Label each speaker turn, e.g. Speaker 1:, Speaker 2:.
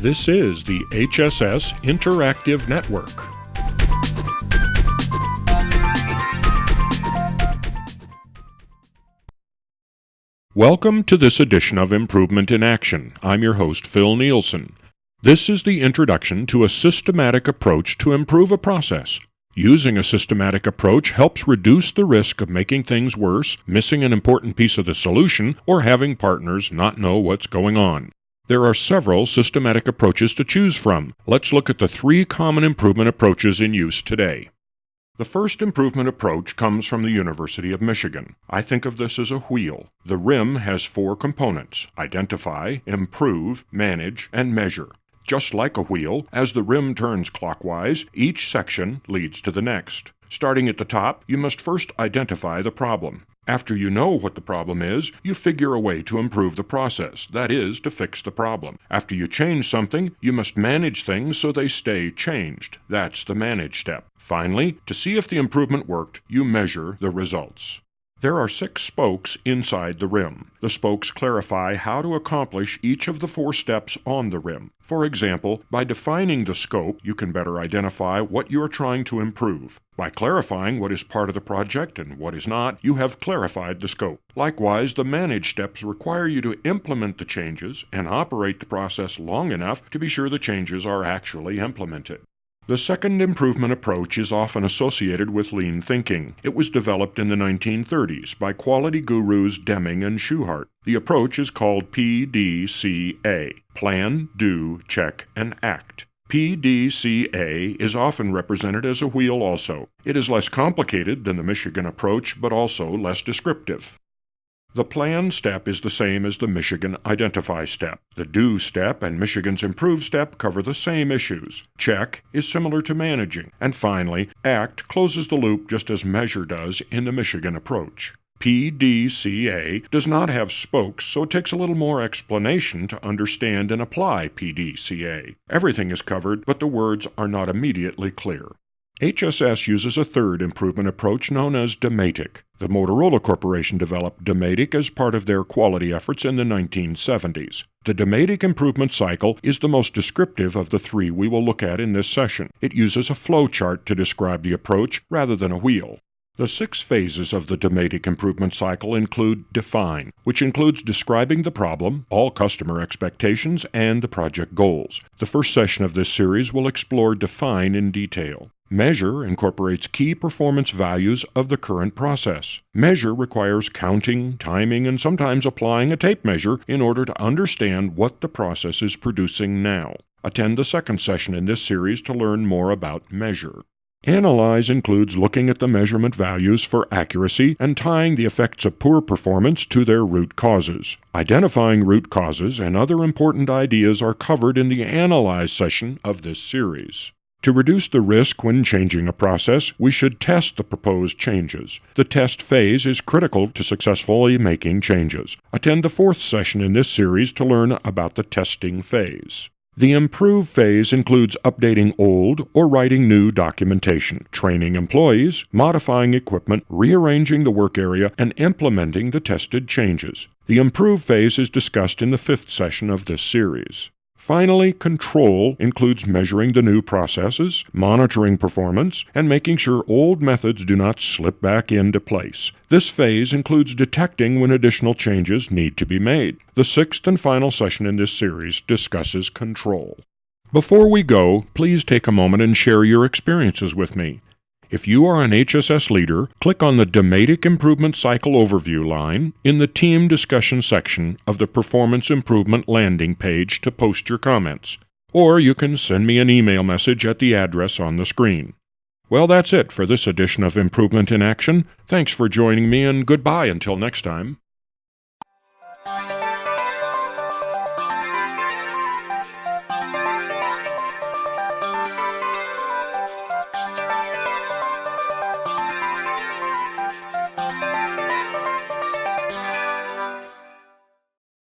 Speaker 1: This is the HSS Interactive Network. Welcome to this edition of Improvement in Action. I'm your host, Phil Nielsen. This is the introduction to a systematic approach to improve a process. Using a systematic approach helps reduce the risk of making things worse, missing an important piece of the solution, or having partners not know what's going on. There are several systematic approaches to choose from. Let's look at the 3 common improvement approaches in use today. The first improvement approach comes from the University of Michigan. I think of this as a wheel. The rim has 4 components: identify, improve, manage, and measure. Just like a wheel, as the rim turns clockwise, each section leads to the next. Starting at the top, you must first identify the problem. After you know what the problem is, you figure a way to improve the process, that is, to fix the problem. After you change something, you must manage things so they stay changed. That's the manage step. Finally, to see if the improvement worked, you measure the results. There are 6 spokes inside the rim. The spokes clarify how to accomplish each of the 4 steps on the rim. For example, by defining the scope, you can better identify what you are trying to improve. By clarifying what is part of the project and what is not, you have clarified the scope. Likewise, the manage steps require you to implement the changes and operate the process long enough to be sure the changes are actually implemented. The second improvement approach is often associated with lean thinking. It was developed in the 1930s by quality gurus Deming and Schuhart. The approach is called PDCA: Plan, Do, Check, and Act. PDCA is often represented as a wheel also. It is less complicated than the Michigan approach, but also less descriptive. The plan step is the same as the Michigan identify step. The do step and Michigan's improve step cover the same issues. Check is similar to managing. And finally, act closes the loop just as measure does in the Michigan approach. PDCA does not have spokes, so it takes a little more explanation to understand and apply PDCA. Everything is covered, but the words are not immediately clear. HSS uses a third improvement approach known as Dematic. The Motorola Corporation developed Dematic as part of their quality efforts in the 1970s. The Dematic improvement cycle is the most descriptive of the 3 we will look at in this session. It uses a flow chart to describe the approach rather than a wheel. The 6 phases of the Dematic improvement cycle include define, which includes describing the problem, all customer expectations, and the project goals. The first session of this series will explore define in detail. Measure incorporates key performance values of the current process. Measure requires counting, timing, and sometimes applying a tape measure in order to understand what the process is producing now. Attend the second session in this series to learn more about measure. Analyze includes looking at the measurement values for accuracy and tying the effects of poor performance to their root causes. Identifying root causes and other important ideas are covered in the Analyze session of this series. To reduce the risk when changing a process, we should test the proposed changes. The test phase is critical to successfully making changes. Attend the 4th session in this series to learn about the testing phase. The improve phase includes updating old or writing new documentation, training employees, modifying equipment, rearranging the work area, and implementing the tested changes. The improve phase is discussed in the 5th session of this series. Finally, control includes measuring the new processes, monitoring performance, and making sure old methods do not slip back into place. This phase includes detecting when additional changes need to be made. The 6th and final session in this series discusses control. Before we go, please take a moment and share your experiences with me. If you are an HSS leader, click on the Dematic Improvement Cycle Overview line in the Team Discussion section of the Performance Improvement landing page to post your comments. Or you can send me an email message at the address on the screen. Well, that's it for this edition of Improvement in Action. Thanks for joining me, and goodbye until next time.